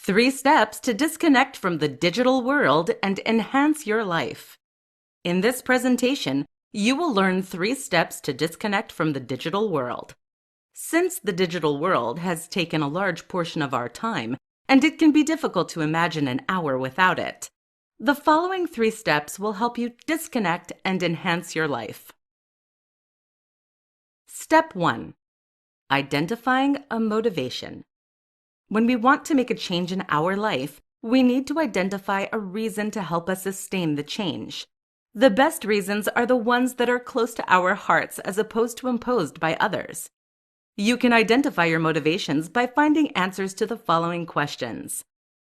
3 steps to disconnect from the digital world and enhance your life. In this presentation, you will learn 3 steps to disconnect from the digital world. Since the digital world has taken a large portion of our time, and it can be difficult to imagine an hour without it, the following 3 steps will help you disconnect and enhance your life. Step 1. Identifying a motivation. When we want to make a change in our life, we need to identify a reason to help us sustain the change. The best reasons are the ones that are close to our hearts as opposed to imposed by others. You can identify your motivations by finding answers to the following questions.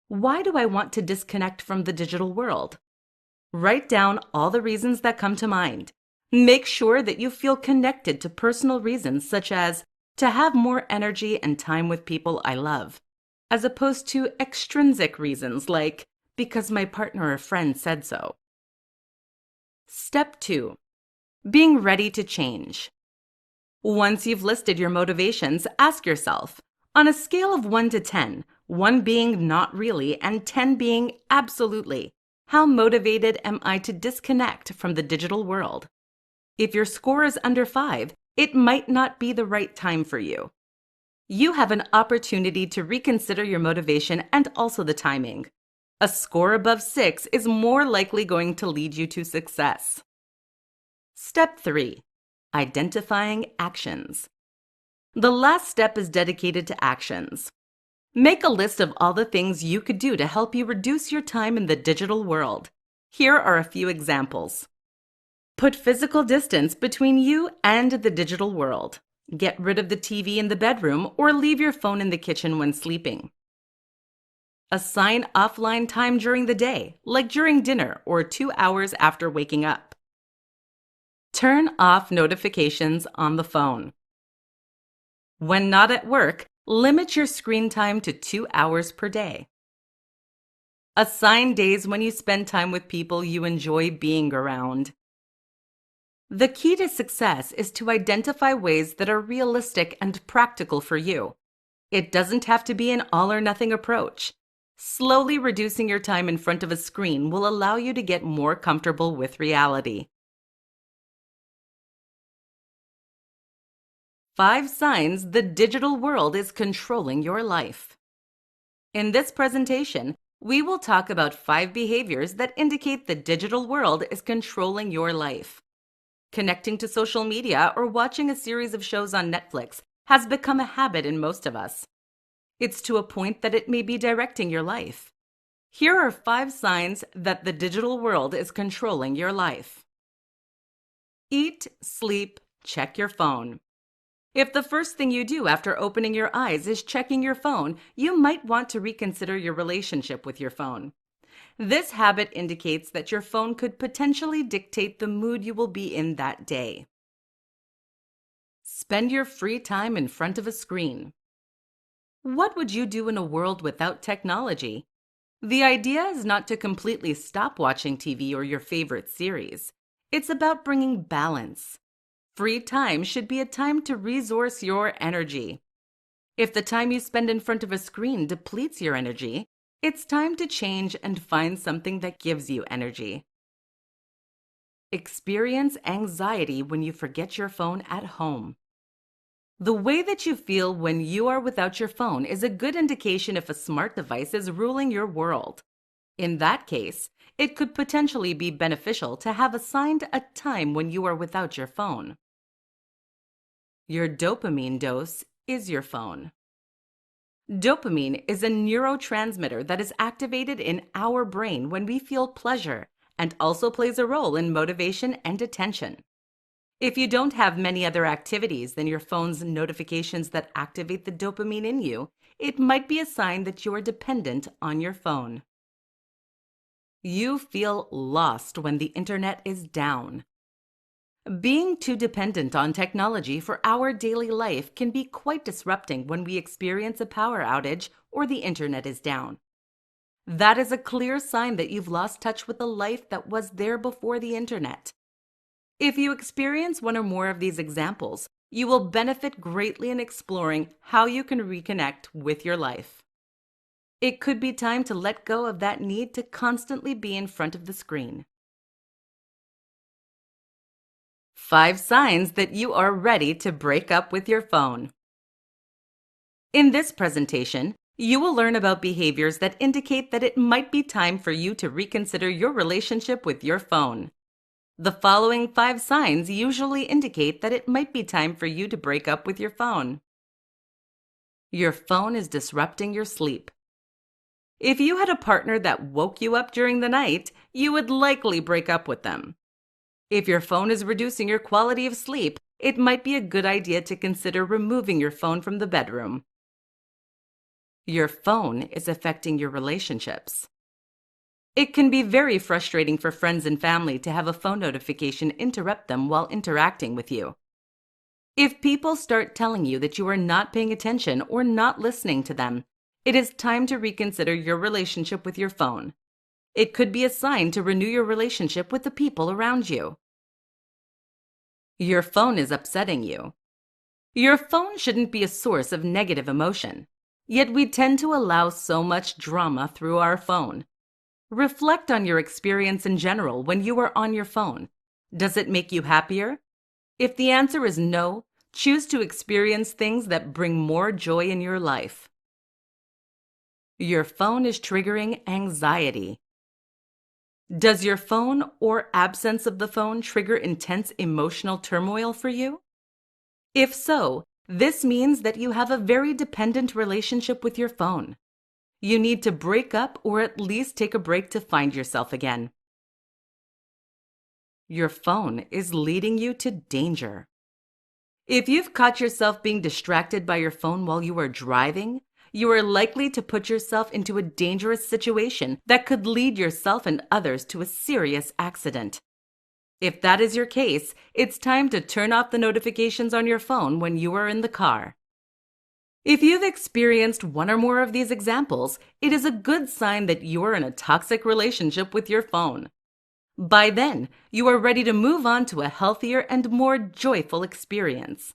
Why do I want to disconnect from the digital world? Write down all the reasons that come to mind. Make sure that you feel connected to personal reasons such as to have more energy and time with people I love, as opposed to extrinsic reasons like because my partner or friend said so. Step 2. Being ready to change. Once you've listed your motivations, ask yourself, on a scale of 1 to 10, 1 being not really and 10 being absolutely, how motivated am I to disconnect from the digital world? If your score is under 5, it might not be the right time for you. You have an opportunity to reconsider your motivation and also the timing. A score above 6 is more likely going to lead you to success. Step 3. Identifying actions. The last step is dedicated to actions. Make a list of all the things you could do to help you reduce your time in the digital world. Here are a few examples. Put physical distance between you and the digital world. Get rid of the TV in the bedroom or leave your phone in the kitchen when sleeping. Assign offline time during the day, like during dinner or 2 hours after waking up. Turn off notifications on the phone. When not at work, limit your screen time to 2 hours per day. Assign days when you spend time with people you enjoy being around. The key to success is to identify ways that are realistic and practical for you. It doesn't have to be an all-or-nothing approach. Slowly reducing your time in front of a screen will allow you to get more comfortable with reality. 5 signs the digital world is controlling your life. In this presentation, we will talk about 5 behaviors that indicate the digital world is controlling your life. Connecting to social media or watching a series of shows on Netflix has become a habit in most of us. It's to a point that it may be directing your life. Here are 5 signs that the digital world is controlling your life. Eat, sleep, check your phone. If the first thing you do after opening your eyes is checking your phone, you might want to reconsider your relationship with your phone. This habit indicates that your phone could potentially dictate the mood you will be in that day. Spend your free time in front of a screen. What would you do in a world without technology? The idea is not to completely stop watching TV or your favorite series. It's about bringing balance. Free time should be a time to resource your energy. If the time you spend in front of a screen depletes your energy, it's time to change and find something that gives you energy. Experience anxiety when you forget your phone at home. The way that you feel when you are without your phone is a good indication if a smart device is ruling your world. In that case, it could potentially be beneficial to have assigned a time when you are without your phone. Your dopamine dose is your phone. Dopamine is a neurotransmitter that is activated in our brain when we feel pleasure and also plays a role in motivation and attention. If you don't have many other activities than your phone's notifications that activate the dopamine in you, it might be a sign that you are dependent on your phone. You feel lost when the internet is down. Being too dependent on technology for our daily life can be quite disrupting when we experience a power outage or the internet is down. That is a clear sign that you've lost touch with the life that was there before the internet. If you experience one or more of these examples, you will benefit greatly in exploring how you can reconnect with your life. It could be time to let go of that need to constantly be in front of the screen. 5 signs that you are ready to break up with your phone. In this presentation, you will learn about behaviors that indicate that it might be time for you to reconsider your relationship with your phone. The following 5 signs usually indicate that it might be time for you to break up with your phone. Your phone is disrupting your sleep. If you had a partner that woke you up during the night, you would likely break up with them. If your phone is reducing your quality of sleep, it might be a good idea to consider removing your phone from the bedroom. Your phone is affecting your relationships. It can be very frustrating for friends and family to have a phone notification interrupt them while interacting with you. If people start telling you that you are not paying attention or not listening to them, it is time to reconsider your relationship with your phone. It could be a sign to renew your relationship with the people around you. Your phone is upsetting you. Your phone shouldn't be a source of negative emotion, yet we tend to allow so much drama through our phone. Reflect on your experience in general when you are on your phone. Does it make you happier? If the answer is no, choose to experience things that bring more joy in your life. Your phone is triggering anxiety. Does your phone or absence of the phone trigger intense emotional turmoil for you? If so, this means that you have a very dependent relationship with your phone. You need to break up or at least take a break to find yourself again. Your phone is leading you to danger. If you've caught yourself being distracted by your phone while you are driving, you are likely to put yourself into a dangerous situation that could lead yourself and others to a serious accident. If that is your case, it's time to turn off the notifications on your phone when you are in the car. If you've experienced one or more of these examples, it is a good sign that you are in a toxic relationship with your phone. By then, you are ready to move on to a healthier and more joyful experience.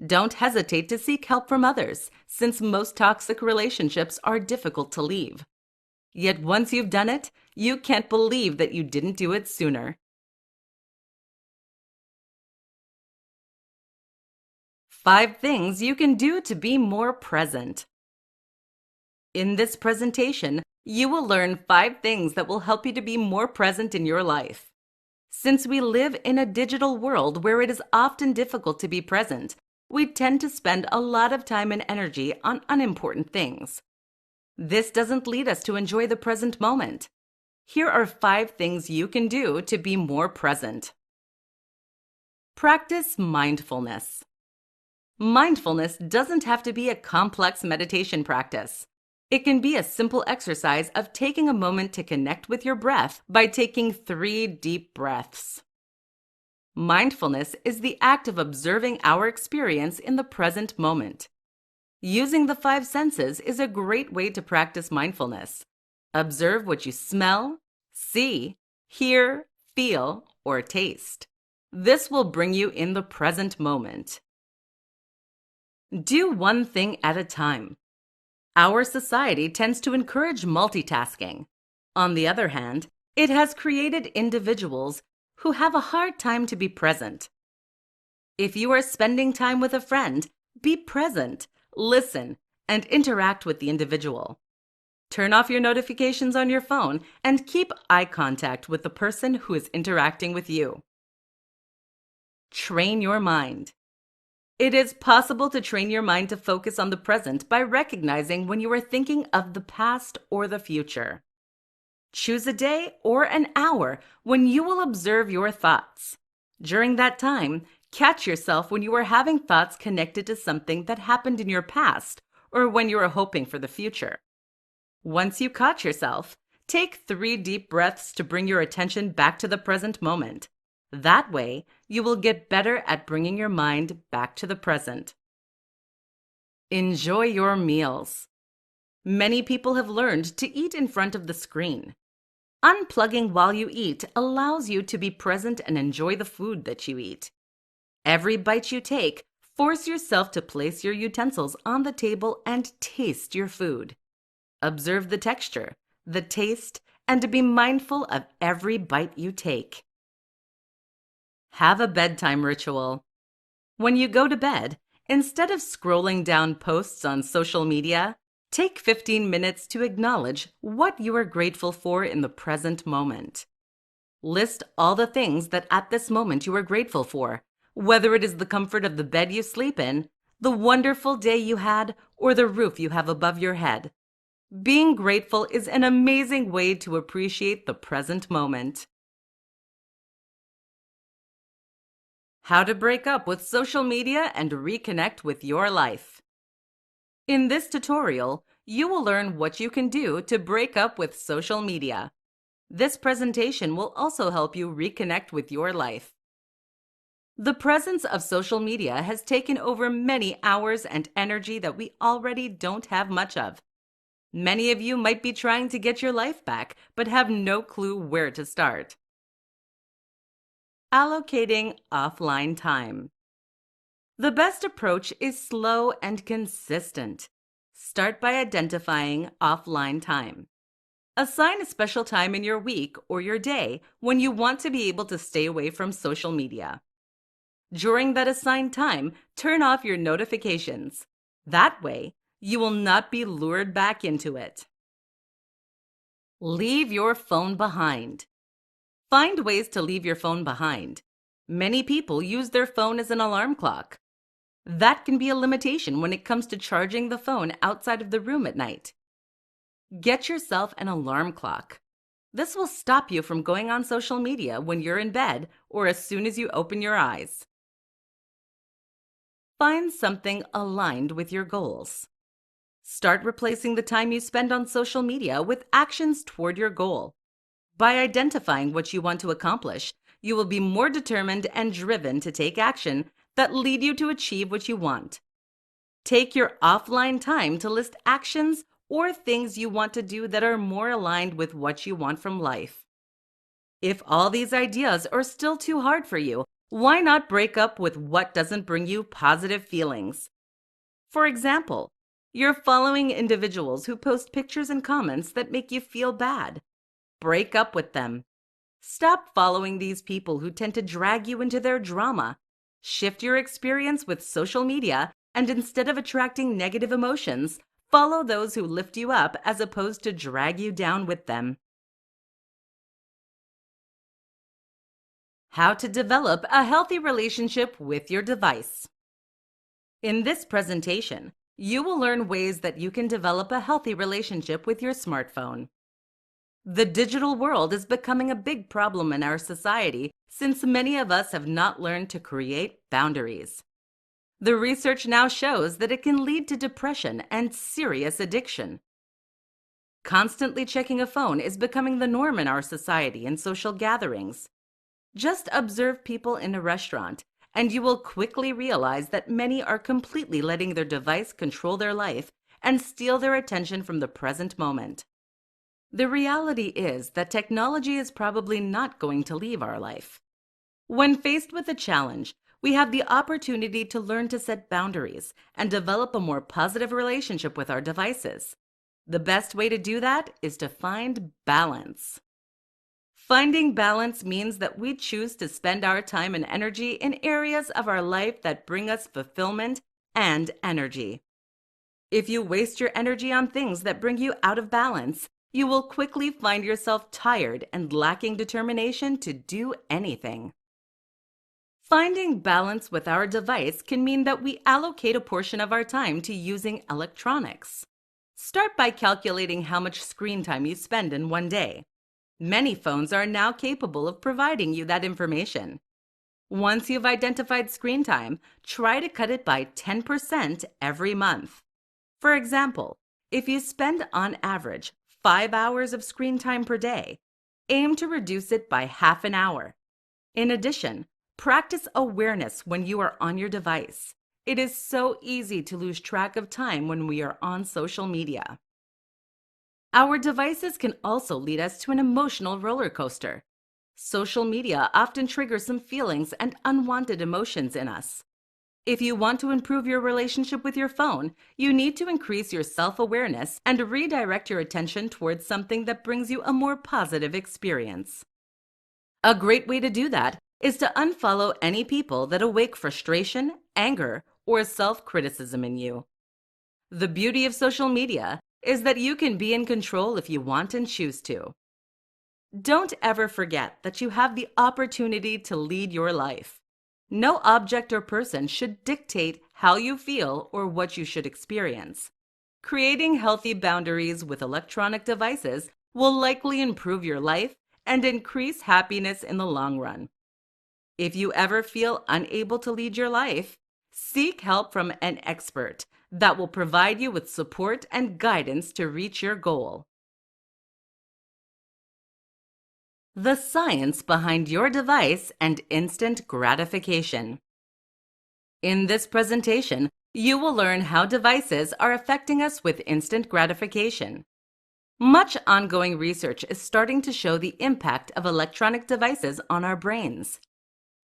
Don't hesitate to seek help from others, since most toxic relationships are difficult to leave. Yet once you've done it, you can't believe that you didn't do it sooner. 5 things you can do to be more present. In this presentation, you will learn 5 things that will help you to be more present in your life. Since we live in a digital world where it is often difficult to be present, we tend to spend a lot of time and energy on unimportant things. This doesn't lead us to enjoy the present moment. Here are 5 things you can do to be more present. Practice mindfulness. Mindfulness doesn't have to be a complex meditation practice. It can be a simple exercise of taking a moment to connect with your breath by taking 3 deep breaths. Mindfulness is the act of observing our experience in the present moment. Using the 5 senses is a great way to practice mindfulness. Observe what you smell, see, hear, feel, or taste. This will bring you in the present moment. Do one thing at a time. Our society tends to encourage multitasking. On the other hand, it has created individuals who have a hard time to be present. If you are spending time with a friend, be present, listen, and interact with the individual. Turn off your notifications on your phone and keep eye contact with the person who is interacting with you. Train your mind. It is possible to train your mind to focus on the present by recognizing when you are thinking of the past or the future. Choose a day or an hour when you will observe your thoughts. During that time, catch yourself when you are having thoughts connected to something that happened in your past or when you are hoping for the future. Once you caught yourself, take 3 deep breaths to bring your attention back to the present moment. That way, you will get better at bringing your mind back to the present. Enjoy your meals. Many people have learned to eat in front of the screen. Unplugging while you eat allows you to be present and enjoy the food that you eat. Every bite you take, force yourself to place your utensils on the table and taste your food. Observe the texture, the taste, and to be mindful of every bite you take. Have a bedtime ritual. When you go to bed, instead of scrolling down posts on social media, take 15 minutes to acknowledge what you are grateful for in the present moment. List all the things that at this moment you are grateful for, whether it is the comfort of the bed you sleep in, the wonderful day you had, or the roof you have above your head. Being grateful is an amazing way to appreciate the present moment. How to break up with social media and reconnect with your life. In this tutorial, you will learn what you can do to break up with social media. This presentation will also help you reconnect with your life. The presence of social media has taken over many hours and energy that we already don't have much of. Many of you might be trying to get your life back, but have no clue where to start. Allocating offline time. The best approach is slow and consistent. Start by identifying offline time. Assign a special time in your week or your day when you want to be able to stay away from social media. During that assigned time, turn off your notifications. That way, you will not be lured back into it. Leave your phone behind. Find ways to leave your phone behind. Many people use their phone as an alarm clock. That can be a limitation when it comes to charging the phone outside of the room at night. Get yourself an alarm clock. This will stop you from going on social media when you're in bed or as soon as you open your eyes. Find something aligned with your goals. Start replacing the time you spend on social media with actions toward your goal. By identifying what you want to accomplish, you will be more determined and driven to take action that lead you to achieve what you want. Take your offline time to list actions or things you want to do that are more aligned with what you want from life. If all these ideas are still too hard for you, why not break up with what doesn't bring you positive feelings? For example, you're following individuals who post pictures and comments that make you feel bad. Break up with them. Stop following these people who tend to drag you into their drama. Shift your experience with social media, and instead of attracting negative emotions, follow those who lift you up as opposed to drag you down with them. How to develop a healthy relationship with your device. In this presentation, you will learn ways that you can develop a healthy relationship with your smartphone. The digital world is becoming a big problem in our society since many of us have not learned to create boundaries. The research now shows that it can lead to depression and serious addiction. Constantly checking a phone is becoming the norm in our society and social gatherings. Just observe people in a restaurant, and you will quickly realize that many are completely letting their device control their life and steal their attention from the present moment. The reality is that technology is probably not going to leave our life. When faced with a challenge, we have the opportunity to learn to set boundaries and develop a more positive relationship with our devices. The best way to do that is to find balance. Finding balance means that we choose to spend our time and energy in areas of our life that bring us fulfillment and energy. If you waste your energy on things that bring you out of balance, you will quickly find yourself tired and lacking determination to do anything. Finding balance with our device can mean that we allocate a portion of our time to using electronics. Start by calculating how much screen time you spend in one day. Many phones are now capable of providing you that information. Once you've identified screen time, try to cut it by 10% every month. For example, if you spend on average 5 hours of screen time per day, aim to reduce it by half an hour. In addition, practice awareness when you are on your device. It is so easy to lose track of time when we are on social media. Our devices can also lead us to an emotional roller coaster. Social media often triggers some feelings and unwanted emotions in us. If you want to improve your relationship with your phone, you need to increase your self-awareness and redirect your attention towards something that brings you a more positive experience. A great way to do that is to unfollow any people that awake frustration, anger, or self-criticism in you. The beauty of social media is that you can be in control if you want and choose to. Don't ever forget that you have the opportunity to lead your life. No object or person should dictate how you feel or what you should experience. Creating healthy boundaries with electronic devices will likely improve your life and increase happiness in the long run. If you ever feel unable to lead your life, seek help from an expert that will provide you with support and guidance to reach your goal. The science behind your device and instant gratification. In this presentation, you will learn how devices are affecting us with instant gratification. Much ongoing research is starting to show the impact of electronic devices on our brains.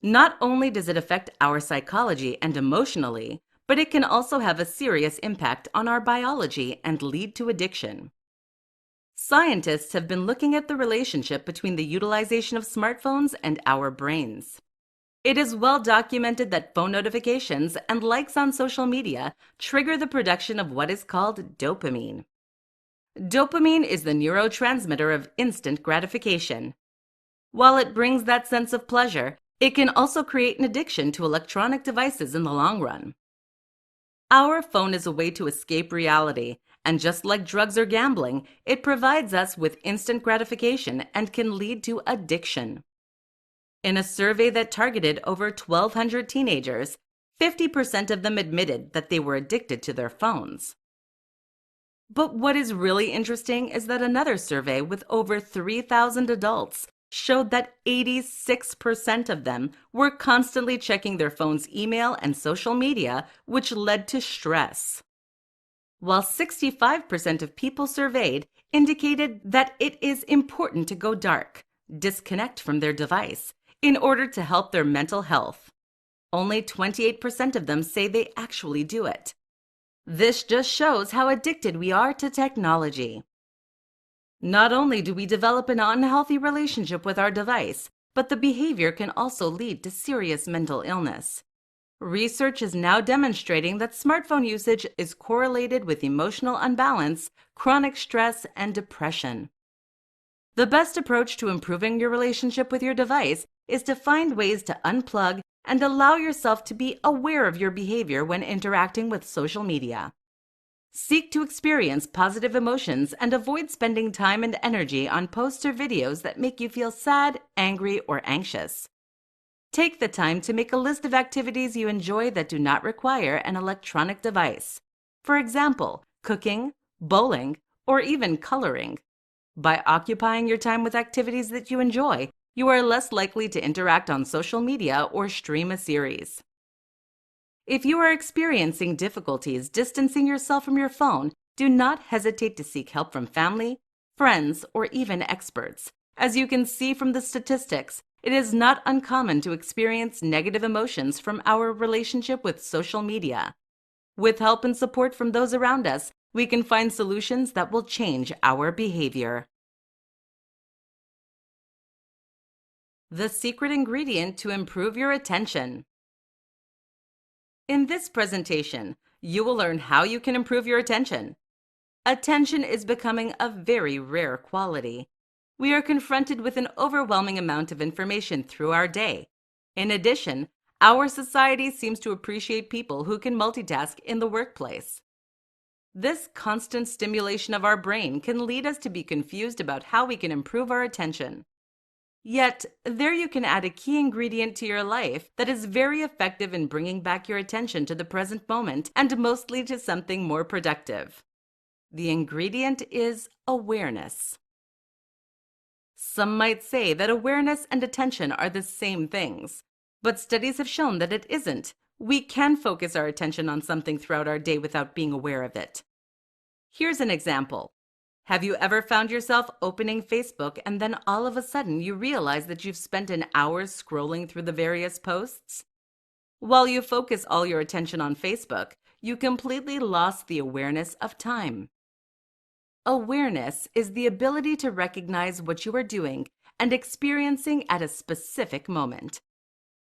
Not only does it affect our psychology and emotionally, but it can also have a serious impact on our biology and lead to addiction. Scientists have been looking at the relationship between the utilization of smartphones and our brains. It is well documented that phone notifications and likes on social media trigger the production of what is called dopamine. Dopamine is the neurotransmitter of instant gratification. While it brings that sense of pleasure, it can also create an addiction to electronic devices in the long run. Our phone is a way to escape reality, and just like drugs or gambling, it provides us with instant gratification and can lead to addiction. In a survey that targeted over 1,200 teenagers, 50% of them admitted that they were addicted to their phones. But what is really interesting is that another survey with over 3,000 adults showed that 86% of them were constantly checking their phone's email and social media, which led to stress. While 65% of people surveyed indicated that it is important to go dark, disconnect from their device, in order to help their mental health. Only 28% of them say they actually do it. This just shows how addicted we are to technology. Not only do we develop an unhealthy relationship with our device, but the behavior can also lead to serious mental illness. Research is now demonstrating that smartphone usage is correlated with emotional unbalance, chronic stress, and depression. The best approach to improving your relationship with your device is to find ways to unplug and allow yourself to be aware of your behavior when interacting with social media. Seek to experience positive emotions and avoid spending time and energy on posts or videos that make you feel sad, angry, or anxious. Take the time to make a list of activities you enjoy that do not require an electronic device. For example, cooking, bowling, or even coloring. By occupying your time with activities that you enjoy, you are less likely to interact on social media or stream a series. If you are experiencing difficulties distancing yourself from your phone, do not hesitate to seek help from family, friends, or even experts. As you can see from the statistics, it is not uncommon to experience negative emotions from our relationship with social media. With help and support from those around us, we can find solutions that will change our behavior. The secret ingredient to improve your attention. In this presentation, you will learn how you can improve your attention. Attention is becoming a very rare quality. We are confronted with an overwhelming amount of information through our day. In addition, our society seems to appreciate people who can multitask in the workplace. This constant stimulation of our brain can lead us to be confused about how we can improve our attention. Yet, there you can add a key ingredient to your life that is very effective in bringing back your attention to the present moment and mostly to something more productive. The ingredient is awareness. Some might say that awareness and attention are the same things, but studies have shown that it isn't. We can focus our attention on something throughout our day without being aware of it. Here's an example. Have you ever found yourself opening Facebook and then all of a sudden you realize that you've spent an hour scrolling through the various posts? While you focus all your attention on Facebook, you completely lost the awareness of time. Awareness is the ability to recognize what you are doing and experiencing at a specific moment.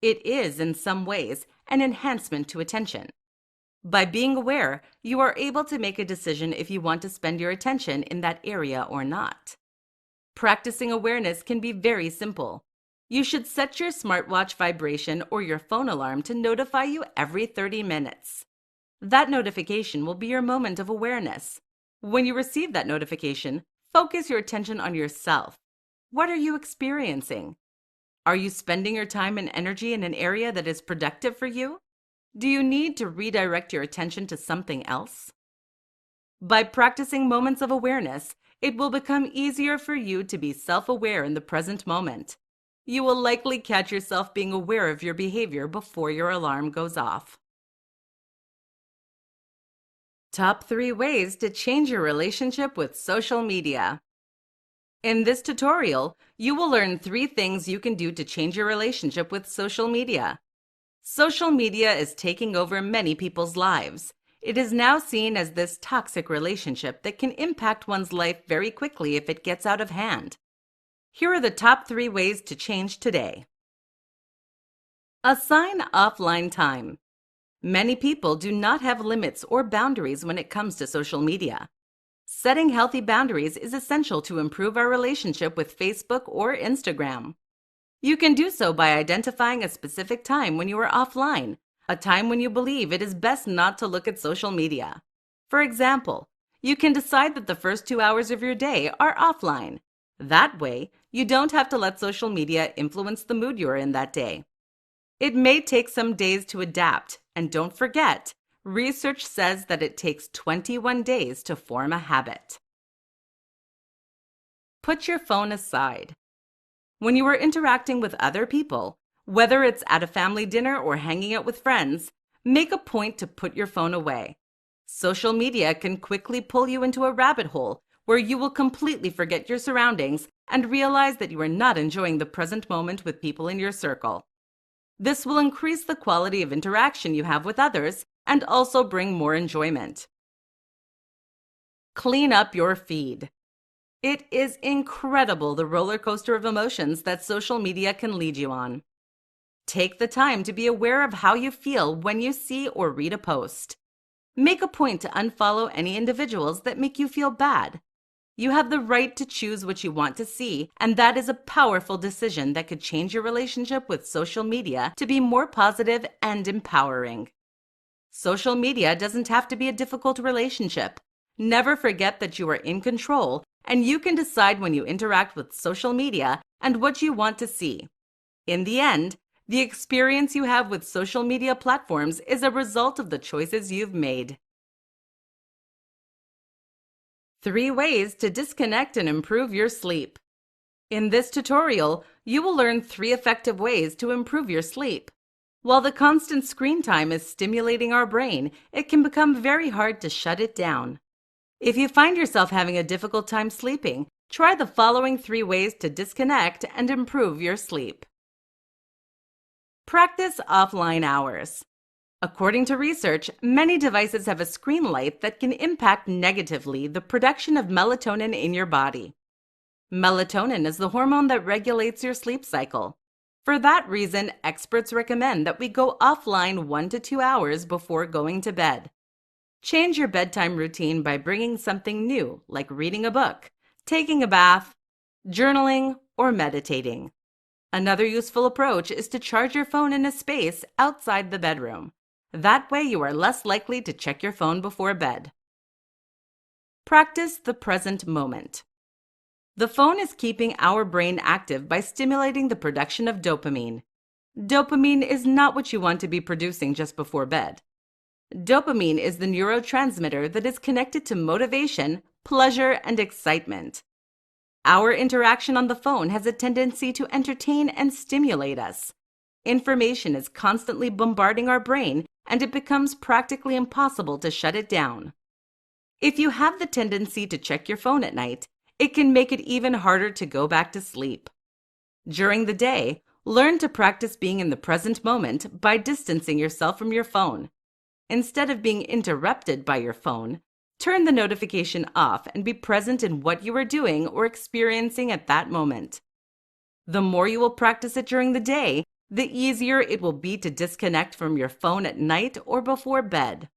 It is, in some ways, an enhancement to attention. By being aware, you are able to make a decision if you want to spend your attention in that area or not. Practicing awareness can be very simple. You should set your smartwatch vibration or your phone alarm to notify you every 30 minutes. That notification will be your moment of awareness. When you receive that notification, focus your attention on yourself. What are you experiencing? Are you spending your time and energy in an area that is productive for you? Do you need to redirect your attention to something else? By practicing moments of awareness, it will become easier for you to be self-aware in the present moment. You will likely catch yourself being aware of your behavior before your alarm goes off. Top 3 ways to change your relationship with social media. In this tutorial, you will learn 3 things you can do to change your relationship with social media. Social media is taking over many people's lives. It is now seen as this toxic relationship that can impact one's life very quickly if it gets out of hand. Here are the top 3 ways to change today. Assign offline time. Many people do not have limits or boundaries when it comes to social media. Setting healthy boundaries is essential to improve our relationship with Facebook or Instagram. You can do so by identifying a specific time when you are offline, a time when you believe it is best not to look at social media. For example, you can decide that the first 2 hours of your day are offline. That way, you don't have to let social media influence the mood you're in that day. It may take some days to adapt, and don't forget, research says that it takes 21 days to form a habit. Put your phone aside. When you are interacting with other people, whether it's at a family dinner or hanging out with friends, make a point to put your phone away. Social media can quickly pull you into a rabbit hole where you will completely forget your surroundings and realize that you are not enjoying the present moment with people in your circle. This will increase the quality of interaction you have with others and also bring more enjoyment. Clean up your feed. It is incredible the roller coaster of emotions that social media can lead you on. Take the time to be aware of how you feel when you see or read a post. Make a point to unfollow any individuals that make you feel bad. You have the right to choose what you want to see, and that is a powerful decision that could change your relationship with social media to be more positive and empowering. Social media doesn't have to be a difficult relationship. Never forget that you are in control and you can decide when you interact with social media and what you want to see. In the end, the experience you have with social media platforms is a result of the choices you've made. 3 ways to disconnect and improve your sleep. In this tutorial, you will learn 3 effective ways to improve your sleep. While the constant screen time is stimulating our brain, it can become very hard to shut it down. If you find yourself having a difficult time sleeping, try the following 3 ways to disconnect and improve your sleep. Practice offline hours. According to research, many devices have a screen light that can impact negatively the production of melatonin in your body. Melatonin is the hormone that regulates your sleep cycle. For that reason, experts recommend that we go offline 1 to 2 hours before going to bed. Change your bedtime routine by bringing something new, like reading a book, taking a bath, journaling, or meditating. Another useful approach is to charge your phone in a space outside the bedroom. That way you are less likely to check your phone before bed. Practice the present moment. The phone is keeping our brain active by stimulating the production of dopamine. Dopamine is not what you want to be producing just before bed. Dopamine is the neurotransmitter that is connected to motivation, pleasure, and excitement. Our interaction on the phone has a tendency to entertain and stimulate us. Information is constantly bombarding our brain, and it becomes practically impossible to shut it down. If you have the tendency to check your phone at night, it can make it even harder to go back to sleep. During the day, Learn to practice being in the present moment by distancing yourself from your phone. Instead of being interrupted by your phone, turn the notification off and be present in what you are doing or experiencing at that moment. The more you will practice it during the day, the easier it will be to disconnect from your phone at night or before bed.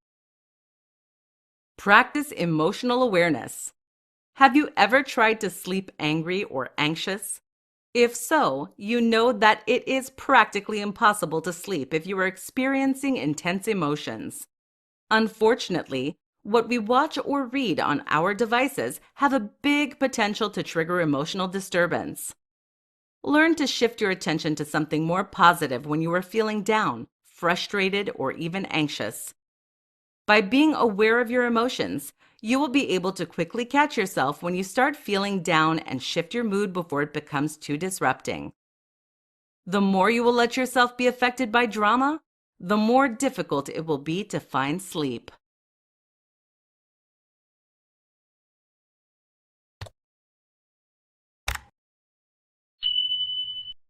Practice emotional awareness. Have you ever tried to sleep angry or anxious? If so, you know that it is practically impossible to sleep if you are experiencing intense emotions. Unfortunately, what we watch or read on our devices have a big potential to trigger emotional disturbance. Learn to shift your attention to something more positive when you are feeling down, frustrated, or even anxious. By being aware of your emotions, you will be able to quickly catch yourself when you start feeling down and shift your mood before it becomes too disrupting. The more you will let yourself be affected by drama, the more difficult it will be to find sleep.